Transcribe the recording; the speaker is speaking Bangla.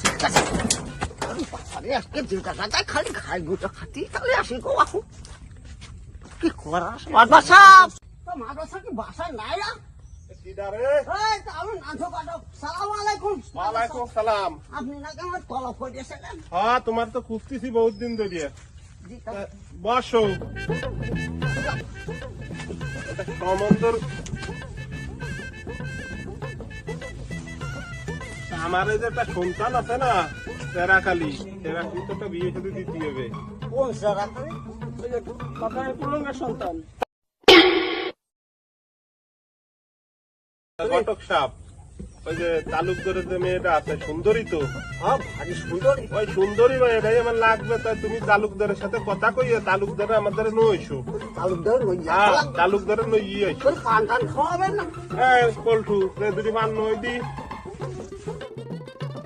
ঠিক আছে আজকে দুটা টাকায় খালি খাই গোটা খাতি তাহলে আসি গো এখন কি করাস মাদ্রাসা মাদ্রাসা কি বাসা নাই আপনি নাকি আমার তলব করে দিয়েছিলেন হ্যাঁ তোমার তো খুঁজতেছি বহুত দিন ধরে বসো সমন্দর আমার এই যে একটা সন্তান আছে না তেরাকালি তেরাকালি তো একটা বিয়ে সাথে দিতে হবে কোন সারা করে সন্তান ঘটক সাপ ওই যে তালুকদারের যে মেয়েটা আছে সুন্দরী তো হ্যাঁ ভারী সুন্দর ওই সুন্দরী মেয়েটাই আমার লাগবে তাই তুমি তালুকদারের সাথে কথা কইয়ে তালুকদারে আমাদের নইছো তালুকদার ওই তালুকদারে নই আইছো পান টান খাওয়াবেন না পল্টু দুটি মান নই দি